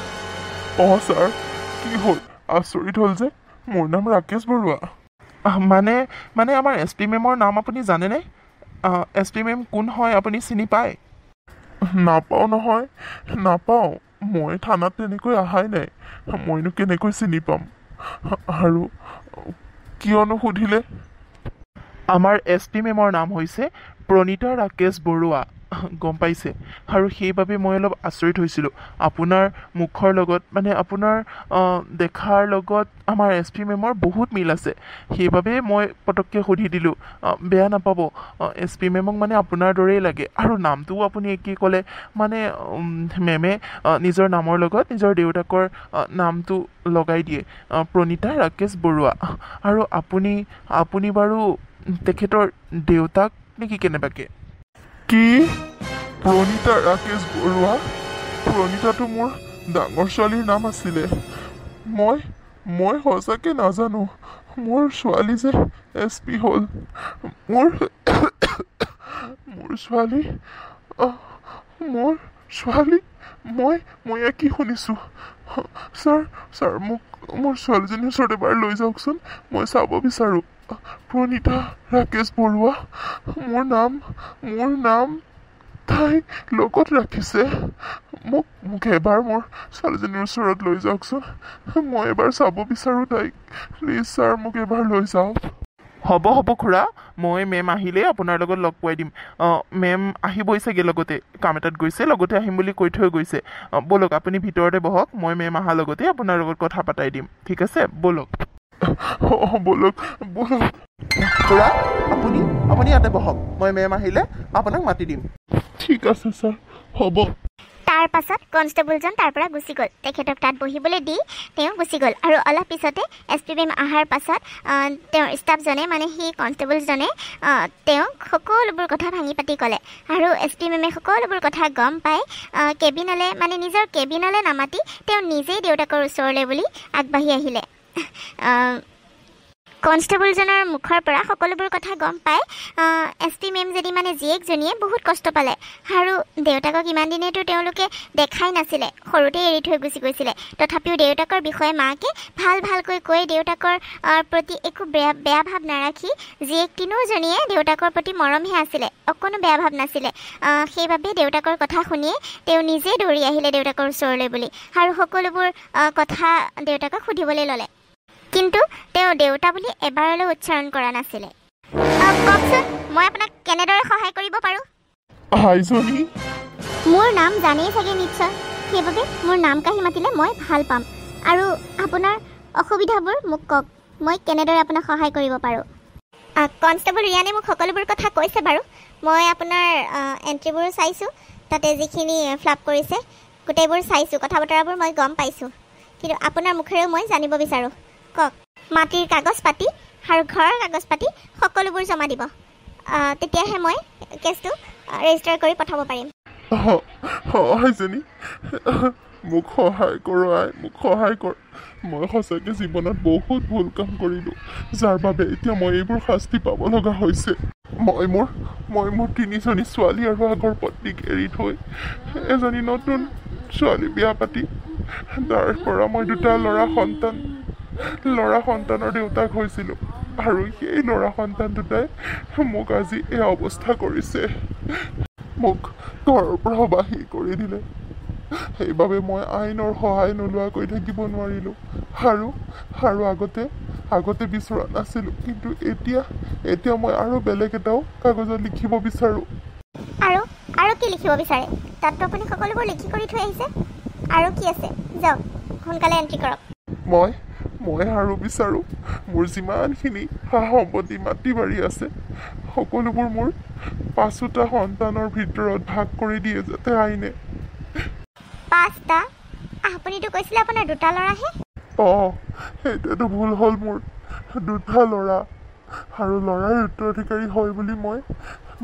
ছাৰ কি হ'ল আচৰিত হ'ল যে মোৰ নাম ৰাকেশ বৰুৱা মানে আমাৰ SP মেমৰ নাম আপুনি জানেনে SP মেম কোন হয় আপুনি চিনি পায় নাপাওঁ নহয় মই থানাত তেনেকৈ অহাই নাই মইনো কেনেকৈ চিনি পাম আৰু কিয়নো সুধিলে আমাৰ SP মেমৰ নাম হৈছে প্ৰণীতা ৰাকেশ বৰুৱা গম পাইছে আৰু সেইবাবে মই অলপ আচৰিত হৈছিলোঁ আপোনাৰ মুখৰ লগত মানে আপোনাৰ দেখাৰ লগত আমাৰ SP মেমৰ বহুত মিল আছে সেইবাবে মই পটককৈ সুধি দিলোঁ বেয়া নাপাব SP মেমক মানে আপোনাৰ দৰেই লাগে আৰু নামটোও আপুনি একেই ক'লে মানে মেমে নিজৰ নামৰ লগত নিজৰ দেউতাকৰ নামটো লগাই দিয়ে প্ৰণীতা ৰাকেশ বৰুৱা আৰু আপুনি বাৰু তেখেতৰ দেউতাক নেকি কেনেবাকৈ কি প্ৰণীতা ৰাকেশ বৰুৱা প্ৰণীতাটো মোৰ ডাঙৰ ছোৱালীৰ নাম আছিলে মই সঁচাকৈ নাজানো মোৰ ছোৱালী যে SP হ'ল মোৰ ছোৱালী মই কি শুনিছোঁ ছাৰ মোক মোৰ ছোৱালীজনীৰ ওচৰত এবাৰ লৈ যাওকচোন মই চাব বিচাৰোঁ প্ৰণীতা ৰাকেশ বৰুৱা মোৰ নাম তাই লগত ৰাখিছে মোক এবাৰ মোৰ ছোৱালীজনীৰ ওচৰত লৈ যাওকচোন মই এবাৰ চাব বিচাৰোঁ তাইক প্লিজ ছাৰ মোক এবাৰ লৈ যাওক হ'ব খুৰা মই মেম আহিলেই আপোনাৰ লগত লগ পোৱাই দিম মেম আহিবই চাগে লগতে কাম এটাত গৈছে লগতে আহিম বুলি কৈ থৈ গৈছে ব'লক আপুনি ভিতৰতে বহক মই মেম অহাৰ লগতে আপোনাৰ লগত কথা পাতাই দিম ঠিক আছে ব'লক ব'লক খুৰা আপুনি ইয়াতে বহক মই মেম আহিলে আপোনাক মাতি দিম ঠিক আছে ছাৰ হ'ব তাৰ পাছত কনষ্টেবলজন তাৰ পৰা গুচি গ'ল তেখেতক তাত বহিবলৈ দি তেওঁ গুচি গ'ল আৰু অলপ পিছতে SP মেম অহাৰ পাছত তেওঁৰ ষ্টাফজনে মানে সেই কনষ্টেবলজনে তেওঁক সকলোবোৰ কথা ভাঙি পাতি ক'লে আৰু SP মেমে সকলোবোৰ কথা গম পাই কেবিনলৈ মানে নিজৰ কেবিনলৈ নামাতি তেওঁ নিজেই দেউতাকৰ ওচৰলৈ বুলি আগবাঢ়ি আহিলে কনষ্টেবলজনৰ মুখৰ পৰা সকলোবোৰ কথা গম পাই SP মেম যদি মানে জীয়েকজনীয়ে বহুত কষ্ট পালে আৰু দেউতাকক ইমান দিনেতো তেওঁলোকে দেখাই নাছিলে সৰুতে এৰি থৈ গুচি গৈছিলে তথাপিও দেউতাকৰ বিষয়ে মাকে ভালকৈ কৈ দেউতাকৰ প্ৰতি একো বেয়া ভাৱ নাৰাখি জীয়েক তিনিওজনীয়ে দেউতাকৰ প্ৰতি মৰমহে আছিলে অকণো বেয়া ভাৱ নাছিলে সেইবাবে দেউতাকৰ কথা শুনিয়ে তেওঁ নিজেই দৌৰি আহিলে দেউতাকৰ ওচৰলৈ বুলি আৰু সকলোবোৰ কথা দেউতাকক সুধিবলৈ ল'লে কিন্তু তেওঁ দেউতা বুলি এবাৰলৈ উচ্চাৰণ কৰা নাছিলে কওকচোন মই আপোনাক কেনেদৰে সহায় কৰিব পাৰোঁ মোৰ নাম জানেই চাগে নিশ্চয় সেইবাবে মোৰ নাম কাঢ়ি মাতিলে মই ভাল পাম আৰু আপোনাৰ অসুবিধাবোৰ মোক কওক মই কেনেদৰে আপোনাক সহায় কৰিব পাৰোঁ কনষ্টেবল ৰিয়ানে মোক সকলোবোৰ কথা কৈছে বাৰু মই আপোনাৰ এণ্ট্ৰিবোৰ চাইছোঁ তাতে যিখিনি ফ্লাপ কৰিছে গোটেইবোৰ চাইছোঁ কথা বতৰাবোৰ মই গম পাইছোঁ কিন্তু আপোনাৰ মুখেৰেও মই জানিব বিচাৰোঁ কওক মাটিৰ কাগজ পাতি আৰু ঘৰৰ কাগজ পাতি সকলোবোৰ জমা দিব তেতিয়াহে মই কেছটো ৰেজিষ্টাৰ কৰি পঠাব পাৰিম মোক সহায় কৰ মই সঁচাকৈ জীৱনত বহুত ভুল কাম কৰিলোঁ যাৰ বাবে এতিয়া মই এইবোৰ শাস্তি পাব লগা হৈছে মই মোৰ তিনিজনী ছোৱালী আৰু আগৰ পত্নীক এৰি থৈ এজনী নতুন ছোৱালী বিয়া পাতি তাৰ পৰা মই দুটা ল'ৰা সন্তানৰ দেউতাক হৈছিলোঁ আৰু সেই ল'ৰা সন্তান দুটাই মোক আজি এই অৱস্থা কৰিছে মোক ঘৰৰ পৰা বাহিৰ কৰি দিলে সেইবাবে মই আইনৰ সহায় নোলোৱাকৈ থাকিব নোৱাৰিলোঁ আৰু আগতে বিচৰা নাছিলোঁ কিন্তু এতিয়া মই আৰু বেলেগ এটাও কাগজত লিখিব বিচাৰোঁ আৰু কি লিখিব বিচাৰে তাততো আপুনি সকলোবোৰ লিখি কৰি থৈ আহিছে আৰু কি আছে যাওক সোনকালে এণ্ট্ৰি কৰক মই আৰু বিচাৰোঁ মোৰ যিমানখিনি সা সম্পত্তি মাটি বাৰী আছে সকলোবোৰ মোৰ 5টা সন্তানৰ ভিতৰত ভাগ কৰি দিয়ে যাতে আইনে 5টা আপুনিতো কৈছিলে আপোনাৰ 2টা ল'ৰাহে সেইটোৱেতো ভুল হ'ল মোৰ 2টা ল'ৰা আৰু ল'ৰাৰ উত্তৰাধিকাৰী হয় বুলি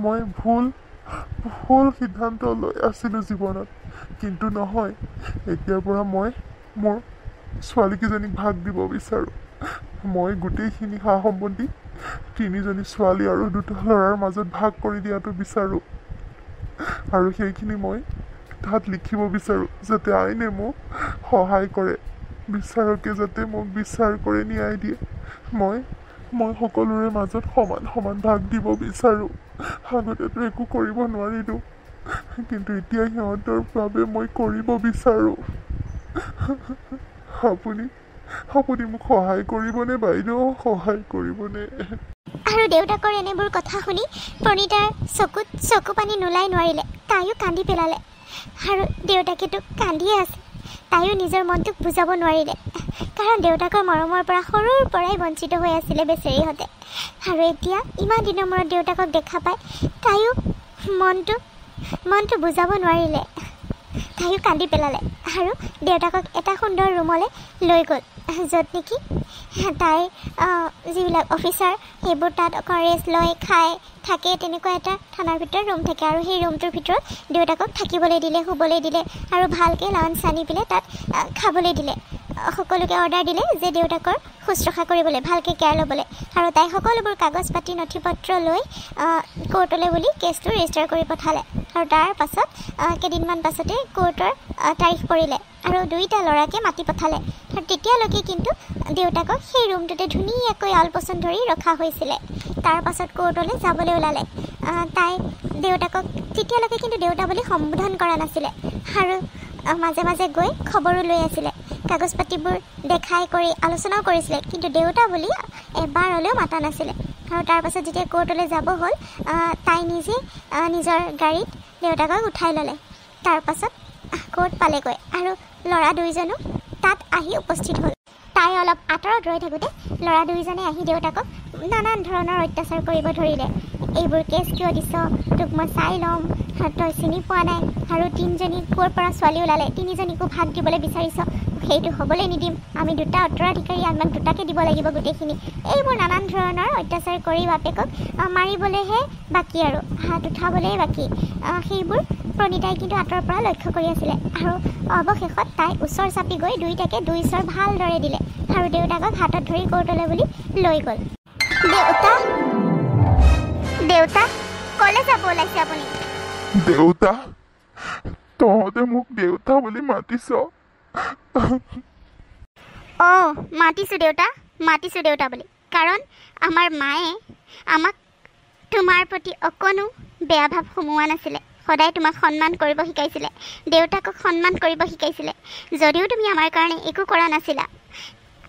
মই ভুল সিদ্ধান্ত লৈ আছিলোঁ জীৱনত কিন্তু নহয় এতিয়াৰ পৰা মই মোৰ ছোৱালীকেইজনীক ভাগ দিব বিচাৰোঁ মই গোটেইখিনি সা সম্পত্তি 3জনী ছোৱালী আৰু 2টা ল'ৰাৰ মাজত ভাগ কৰি দিয়াটো বিচাৰোঁ আৰু সেইখিনি মই তাত লিখিব বিচাৰোঁ যাতে আইনে মোক সহায় কৰে বিচাৰকে যাতে মোক বিচাৰ কৰি ন্যায় দিয়ে মই সকলোৰে মাজত সমান ভাগ দিব বিচাৰোঁ আগতেতো একো কৰিব নোৱাৰিলোঁ কিন্তু এতিয়া সিহঁতৰ বাবে মই কৰিব বিচাৰোঁ আপুনি মোক সহায় কৰিবনে বাইদেউ সহায় কৰিবনে আৰু দেউতাকৰ এনেবোৰ কথা শুনি প্ৰণীতাৰ চকুত চকু পানী নোলাই নোৱাৰিলে তাইও কান্দি পেলালে আৰু দেউতাকেতো কান্দিয়ে আছে তাইও নিজৰ মনটোক বুজাব নোৱাৰিলে কাৰণ দেউতাকৰ মৰমৰ পৰা সৰুৰ পৰাই বঞ্চিত হৈ আছিলে বেচেৰীহঁতে আৰু এতিয়া ইমান দিনৰ মূৰত দেউতাকক দেখা পাই তাইও মনটো বুজাব নোৱাৰিলে তাইও কান্দি পেলালে আৰু দেউতাকক এটা সুন্দৰ ৰুমলৈ লৈ গ'ল য'ত নেকি তাইৰ যিবিলাক অফিচাৰ সেইবোৰ তাত অকণ ৰেষ্ট লৈ খাই থাকে তেনেকুৱা এটা থানাৰ ভিতৰত ৰুম থাকে আৰু সেই ৰুমটোৰ ভিতৰত দেউতাকক থাকিবলৈ দিলে শুবলৈ দিলে আৰু ভালকৈ লাঞ্চ আনি পেলাই তাত খাবলৈ দিলে সকলোকে অৰ্ডাৰ দিলে যে দেউতাকৰ শুশ্ৰূষা কৰিবলৈ ভালকৈ কেয়াৰ ল'বলৈ আৰু তাই সকলোবোৰ কাগজ পাতি নথি পত্ৰ লৈ কোৰ্টলৈ বুলি কেছটো ৰেজিষ্টাৰ কৰি পঠালে আৰু তাৰ পাছত কেইদিনমান পাছতে কোৰ্টৰ তাৰিখ পৰিলে আৰু 2টা ল'ৰাকে মাতি পঠালে আৰু তেতিয়ালৈকে কিন্তু দেউতাকক সেই ৰুমটোতে ধুনীয়াকৈ আলপৈচান ধৰি ৰখা হৈছিলে তাৰ পাছত কোৰ্টলৈ যাবলৈ ওলালে তাই দেউতাকক তেতিয়ালৈকে কিন্তু দেউতা বুলি সম্বোধন কৰা নাছিলে আৰু মাজে মাজে গৈ খবৰো লৈ আছিলে কাগজ পাতিবোৰ দেখাই কৰি আলোচনাও কৰিছিলে কিন্তু দেউতা বুলি এবাৰ হ'লেও মাতা নাছিলে আৰু তাৰ পাছত যেতিয়া কোৰ্টলৈ যাব হ'ল তাই নিজে নিজৰ গাড়ীত দেউতাকক উঠাই ল'লে তাৰ পাছত কোৰ্ট পালেগৈ আৰু ল'ৰা 2জনো তাত আহি উপস্থিত হ'ল তাই অলপ আঁতৰত ৰৈ থাকোঁতে ল'ৰা 2জনে আহি দেউতাকক নানান ধৰণৰ অত্যাচাৰ কৰিব ধৰিলে এইবোৰ কেছ কিয় দিছ তোক মই চাই ল'ম তই চিনি পোৱা নাই আৰু 3জনী ক'ৰ পৰা ছোৱালী ওলালে 3জনীকো ভাগ দিবলৈ বিচাৰিছ সেইটো হ'বলৈ নিদিম আমি 2টা উত্তৰাধিকাৰী আমাক 2টাকে দিব লাগিব গোটেইখিনি এইবোৰ নানান ধৰণৰ অত্যাচাৰ কৰি বাপেকক মাৰিবলৈহে বাকী আৰু হাত উঠাবলৈ বাকী সেইবোৰ প্ৰণীতাই কিন্তু আঁতৰৰ পৰা লক্ষ্য কৰি আছিলে আৰু অৱশেষত তাই ওচৰ চাপি গৈ 2টাকে 2 চৰ ভালদৰে দিলে আৰু দেউতাকক হাতত ধৰি কোৰ্টলৈ বুলি লৈ গ'ল দেউতা ক'লৈ যাব ওলাইছে আপুনি দেউতা তহঁতে মোক দেউতা বুলি মাতিছ মাতিছোঁ দেউতা বুলি কাৰণ আমাৰ মায়ে আমাক তোমাৰ প্ৰতি অকণো বেয়া ভাৱ সোমোৱা নাছিলে সদায় তোমাক সন্মান কৰিব শিকাইছিলে দেউতাকক সন্মান কৰিব শিকাইছিলে যদিও তুমি আমাৰ কাৰণে একো কৰা নাছিলা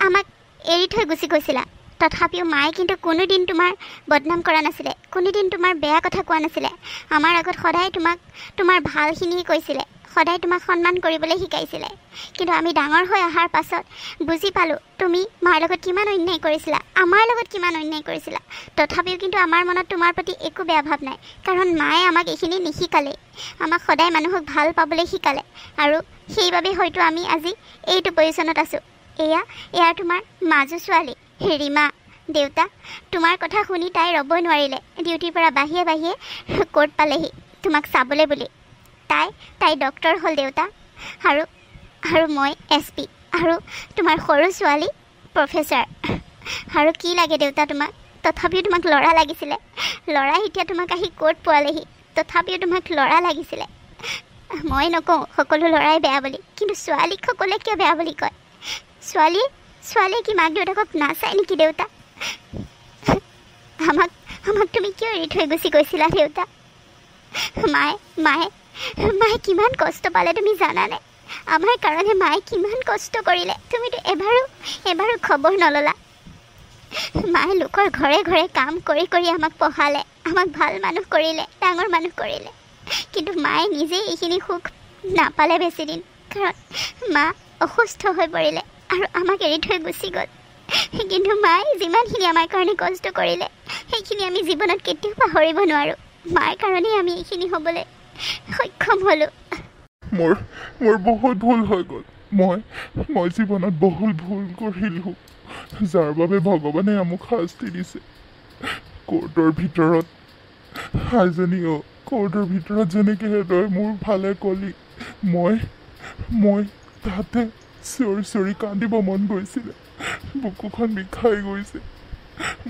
আমাক এৰি থৈ গুচি গৈছিলা তথাপিও মায়ে কিন্তু কোনোদিন তোমাৰ বদনাম কৰা নাছিলে কোনোদিন তোমাৰ বেয়া কথা কোৱা নাছিলে আমাৰ আগত সদায় তোমাক তোমাৰ ভালখিনি কৈছিলে সদায় তোমাক সন্মান কৰিবলৈ শিকাইছিলে কিন্তু আমি ডাঙৰ হৈ অহাৰ পাছত বুজি পালোঁ তুমি মাৰ লগত কিমান অন্যায় কৰিছিলা আমাৰ লগত কিমান অন্যায় কৰিছিলা তথাপিও কিন্তু আমাৰ মনত তোমাৰ প্ৰতি একো বেয়া ভাৱ নাই কাৰণ মায়ে আমাক এইখিনি নিশিকালে আমাক সদায় মানুহক ভাল পাবলৈ শিকালে আৰু সেইবাবে হয়তো আমি আজি এইটো পজিশ্যনত আছোঁ এয়া তোমাৰ মাজু ছোৱালী ৰীমা দেউতা তোমাৰ কথা শুনি তাই ৰ'বই নোৱাৰিলে ডিউটিৰ পৰা বাহিৰে কোৰ্ট পালেহি তোমাক চাবলৈ বুলি তাই ডক্টৰ হ'ল দেউতা আৰু মই SP আৰু তোমাৰ সৰু ছোৱালী প্ৰফেচাৰ আৰু কি লাগে দেউতা তোমাক তথাপিও তোমাক ল'ৰা লাগিছিলে ল'ৰাই এতিয়া তোমাক আহি কোৰ্ট পোৱালেহি তথাপিও তোমাক ল'ৰা লাগিছিলে মই নকওঁ সকলো ল'ৰাই বেয়া বুলি, কিন্তু ছোৱালীক সকলোৱে কিয় বেয়া বুলি কয়? ছোৱালীয়ে কি মাক দেউতাকক নাচায় নেকি দেউতা? আমাক তুমি কিয় এৰি থৈ গুচি গৈছিলা দেউতা? মায়ে কিমান কষ্ট পালে তুমি জানানে? আমাৰ কাৰণে মায়ে কিমান কষ্ট কৰিলে, তুমিতো এবাৰো খবৰ নল'লা। মায়ে লোকৰ ঘৰে ঘৰে কাম কৰি কৰি আমাক পঢ়ালে, আমাক ভাল মানুহ কৰিলে, ডাঙৰ মানুহ কৰিলে, কিন্তু মায়ে নিজেই এইখিনি সুখ নাপালে বেছিদিন, কাৰণ মা অসুস্থ হৈ পৰিলে আৰু আমাক এৰি থৈ গুচি গ'ল। কিন্তু মায়ে যিমানখিনি আমাৰ কাৰণে কষ্ট কৰিলে সেইখিনি আমি জীৱনত কেতিয়াও পাহৰিব নোৱাৰোঁ। মাৰ কাৰণেই আমি এইখিনি হ'বলৈ সক্ষম হ'লোঁ। মোৰ বহুত ভুল হৈ গ'ল। মই জীৱনত বহুত ভুল কৰিলোঁ, যাৰ বাবে ভগৱানে আমাক শাস্তি দিছে। কোৰ্টৰ ভিতৰত কোৰ্টৰ ভিতৰত যেনেকৈ তই মোৰ ভালে ক'লি, মই তাতে চিঞৰি কান্দিব মন গৈছিলে, বুকুখন বিষাই গৈছে।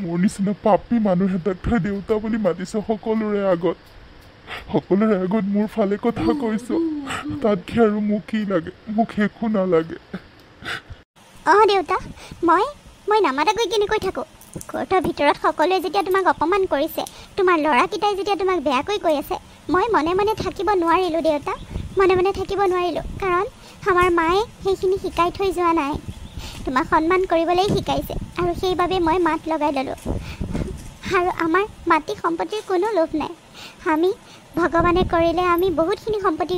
মোৰ নিচিনা পাপী মানুহ এটাক তই দেউতা বুলি মাতিছ সকলোৰে আগত মোৰ ফালে কথা কৈছ, তাতকৈ আৰু মোক কি লাগে? মোক একো নালাগে। দেউতা, মই নামাতাকৈ কেনেকৈ থাকোঁ? কোৰ্টৰ ভিতৰত সকলোৱে যেতিয়া তোমাক অপমান কৰিছে, তোমাৰ ল'ৰাকেইটাই যেতিয়া তোমাক বেয়াকৈ কৈ আছে, মই মনে মনে থাকিব নোৱাৰিলোঁ দেউতা, মনে থাকিব নোৱাৰিলোঁ, কাৰণ আমাৰ মায়ে সেইখিনি শিকাই থৈ যোৱা নাই। তোমাক সন্মান কৰিবলৈ শিকাইছে আৰু সেইবাবে মই মাত লগাই ল'লোঁ। আৰু আমাৰ মাটি সম্পত্তিৰ কোনো লোভ নাই। আমি ভগৱানে কৰিলে আমি বহুতখিনি সম্পত্তি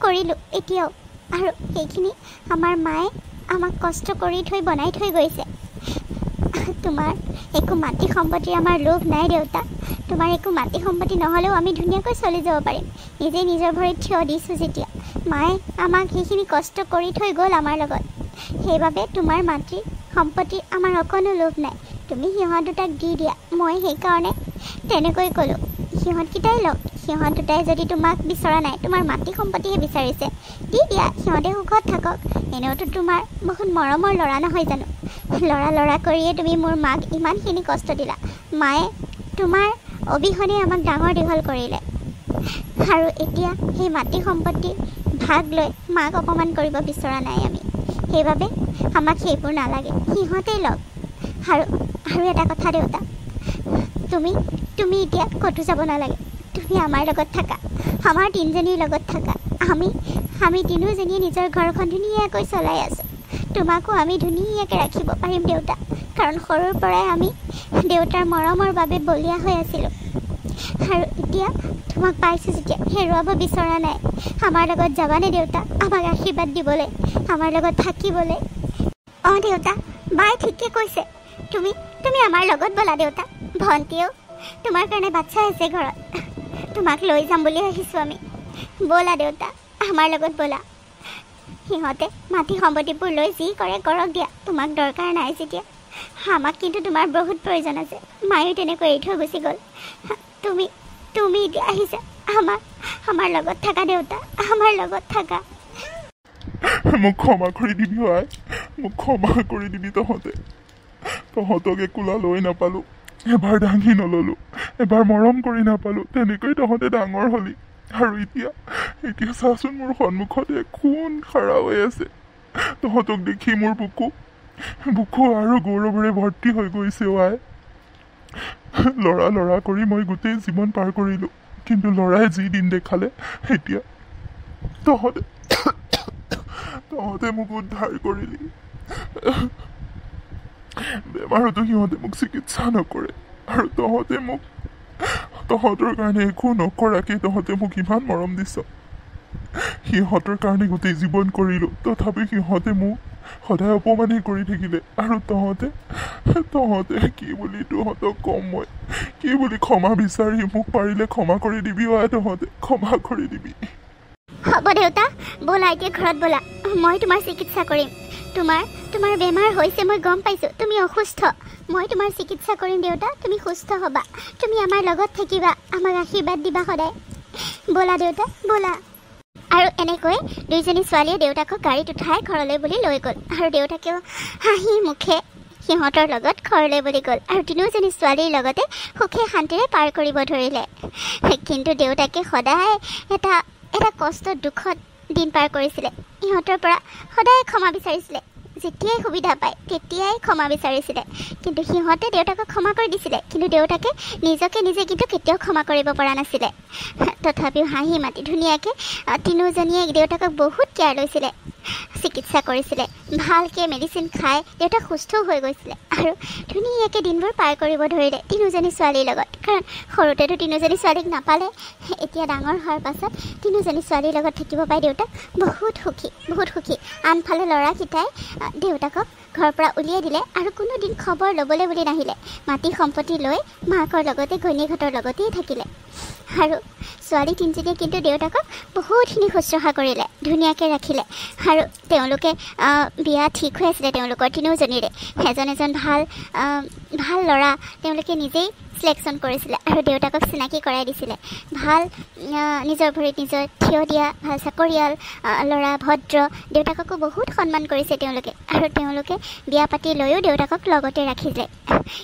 কৰিলোঁ এতিয়াও, আৰু সেইখিনি আমাৰ মায়ে আমাক কষ্ট কৰি বনাই থৈ গৈছে। তোমাৰ একো মাটি সম্পত্তিৰ আমাৰ লোভ নাই দেউতা। তোমাৰ একো মাটি সম্পত্তি নহ'লেও আমি ধুনীয়াকৈ চলি যাব পাৰিম। নিজে নিজৰ ভৰিত থিয় দিছোঁ যেতিয়া, মায়ে আমাক সেইখিনি কষ্ট কৰি থৈ গ'ল আমাৰ লগত। সেইবাবে তোমাৰ মাটি সম্পত্তিৰ আমাৰ অকণো লোভ নাই। তুমি সিহঁত দুটাক দি দিয়া। মই সেইকাৰণে তেনেকৈ ক'লোঁ, সিহঁতকেইটাই লওক। সিহঁত দুটাই যদি তোমাক বিচৰা নাই, তোমাৰ মাটি সম্পত্তিহে বিচাৰিছে, দি দিয়া, সিহঁতে সুখত থাকক। এনেওতো তোমাৰ বহুত মৰমৰ ল'ৰা নহয় জানো? ল'ৰা কৰিয়ে তুমি মোৰ মাক ইমানখিনি কষ্ট দিলা। মায়ে তোমাৰ অবিহনে আমাক ডাঙৰ দীঘল কৰিলে, আৰু এতিয়া সেই মাটি সম্পত্তি ভাগ লৈ মাক অপমান কৰিব বিচৰা নাই আমি। সেইবাবে আমাক সেইবোৰ নালাগে, সিহঁতেই লওক। আৰু এটা কথা দেউতা, তুমি এতিয়া ক'তো যাব নালাগে। তুমি আমাৰ লগত থাকা, আমাৰ তিনিজনীৰ লগত থাকা। আমি তিনিওজনীয়ে নিজৰ ঘৰখন ধুনীয়াকৈ চলাই আছোঁ। তোমাকো আমি ধুনীয়াকৈ ৰাখিব পাৰিম দেউতা, কাৰণ সৰুৰ পৰাই আমি দেউতাৰ মৰমৰ বাবে বলীয়া হৈ আছিলোঁ। আৰু এতিয়া তোমাক পাইছোঁ যেতিয়া হেৰুৱাব বিচৰা নাই। আমাৰ লগত যাবানে দেউতা, আমাক আশীৰ্বাদ দিবলৈ, আমাৰ লগত থাকিবলৈ? দেউতা, বাই ঠিকে কৈছে। তুমি আমাৰ লগত ব'লা দেউতা। ভণ্টিয়েও তোমাৰ কাৰণে বাচ্ছা আছে ঘৰত, তোমাক লৈ যাম বুলি আহিছোঁ আমি। ব'লা দেউতা, আমাৰ লগত ব'লা। সিহঁতে মাটি সম্পত্তিবোৰ লৈ যি কৰে কৰক দিয়া, তোমাক দৰকাৰ নাই যেতিয়া। আমাক কিন্তু তোমাৰ বহুত প্ৰয়োজন আছে। মায়েও তেনেকৈ এৰি থৈ গুচি গ'ল। তুমি এতিয়া আহিছা, আমাৰ লগত থাকা দেউতা, আমাৰ লগত থাকা। মোক ক্ষমা কৰি দিবি আই, মোক ক্ষমা কৰি দিবি। তহঁতক একোলা লৈ নাপালোঁ, এবাৰ দাঙি নল'লোঁ, এবাৰ মৰম কৰি নাপালোঁ, তেনেকৈ তহঁতে ডাঙৰ হ'লি। আৰু এতিয়া চাচোন, মোৰ সন্মুখতে খুন খাৰা হৈ আছে। তহঁতক দেখি মোৰ বুকু আৰু গৌৰৱেৰে ভৰ্তি হৈ গৈছে আই। ল'ৰা কৰি মই গোটেই জীৱন পাৰ কৰিলোঁ, কিন্তু ল'ৰাই যি দিন দেখালে, এতিয়া তহঁতে মোক উদ্ধাৰ কৰিলি। বেমাৰতো সিহঁতে মোক চিকিৎসা নকৰে, আৰু তহঁতৰ কাৰণে একো নকৰাকৈ তহঁতে মোক ইমান মৰম দিছ। সিহঁতৰ কাৰণে গোটেই জীৱন কৰিলোঁ, তথাপি সিহঁতে মোক সদায় অপমানেই কৰি থাকিলে। আৰু তহঁতে কি বুলি তহঁতক ক'ম? মই কি বুলি ক্ষমা বিচাৰি? মোক পাৰিলে ক্ষমা কৰি দিবি তহঁতে, ক্ষমা কৰি দিবি। হ'ব দেউতা, ব'লা এতিয়া ঘৰত ব'লা, মই তোমাৰ চিকিৎসা কৰিম। তোমাৰ বেমাৰ হৈছে মই গম পাইছোঁ, তুমি অসুস্থ। মই তোমাৰ চিকিৎসা কৰিম দেউতা, তুমি সুস্থ হ'বা। তুমি আমাৰ লগত থাকিবা, আমাক আশীৰ্বাদ দিবা সদায়। ব'লা দেউতা, ব'লা। আৰু এনেকৈ দুইজনী ছোৱালীয়ে দেউতাকক গাড়ীত উঠাই ঘৰলৈ বুলি লৈ গ'ল, আৰু দেউতাকেও হাঁহি মুখে সিহঁতৰ লগত ঘৰলৈ বুলি গ'ল, আৰু তিনিওজনী ছোৱালীৰ লগতে সুখে শান্তিৰে পাৰ কৰিব ধৰিলে। কিন্তু দেউতাকে সদায় এটা এটা কষ্ট দুখত দিন পাৰ কৰিছিলে ইহঁতৰ পৰা সদায় ক্ষমা বিচাৰিছিলে যেতিয়াই সুবিধা পায় তেতিয়াই ক্ষমা বিচাৰিছিলে কিন্তু সিহঁতে দেউতাকক ক্ষমা কৰি দিছিলে কিন্তু দেউতাকে নিজকে নিজে কিন্তু কেতিয়াও ক্ষমা কৰিব পৰা নাছিলে তথাপিও হাঁহি মাতি ধুনীয়াকৈ তিনিওজনীয়ে দেউতাকক বহুত কেয়াৰ লৈছিলে চিকিৎসা কৰিছিলে ভালকৈ মেডিচিন খাই দেউতাক সুস্থও হৈ গৈছিলে আৰু ধুনীয়াকৈ দিনবোৰ পাৰ কৰিব ধৰিলে তিনিওজনী ছোৱালীৰ লগত কাৰণ সৰুতেতো তিনিওজনী ছোৱালীক নাপালে এতিয়া ডাঙৰ হোৱাৰ পাছত তিনিওজনী ছোৱালীৰ লগত থাকিব পাই দেউতাক বহুত সুখী আনফালে ল'ৰাকেইটাই দেউতাকক ঘৰৰ পৰা উলিয়াই দিলে আৰু কোনোদিন খবৰ ল'বলৈ বুলি নাহিলে মাটি সম্পত্তি লৈ মাকৰ লগতে ঘৈণীয়েকহঁতৰ লগতেই থাকিলে আৰু ছোৱালী তিনিজনীয়ে কিন্তু দেউতাকক বহুতখিনি শুশ্ৰূষা কৰিলে ধুনীয়াকৈ ৰাখিলে আৰু তেওঁলোকে বিয়া ঠিক হৈ আছিলে তেওঁলোকৰ তিনিওজনীৰে এজন ভাল ল'ৰা তেওঁলোকে নিজেই চিলেকশ্যন কৰিছিলে আৰু দেউতাকক চিনাকি কৰাই দিছিলে ভাল নিজৰ ভৰিত নিজৰ থিয় দিয়া ভাল চাকৰিয়াল ল'ৰা ভদ্ৰ দেউতাককো বহুত সন্মান কৰিছে তেওঁলোকে আৰু তেওঁলোকে বিয়া পাতি লৈও দেউতাকক লগতে ৰাখিলে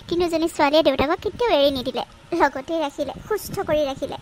তিনিওজনী ছোৱালীয়ে দেউতাকক কেতিয়াও এৰি নিদিলে লগতে ৰাখিলে সুস্থ কৰি ৰাখিলে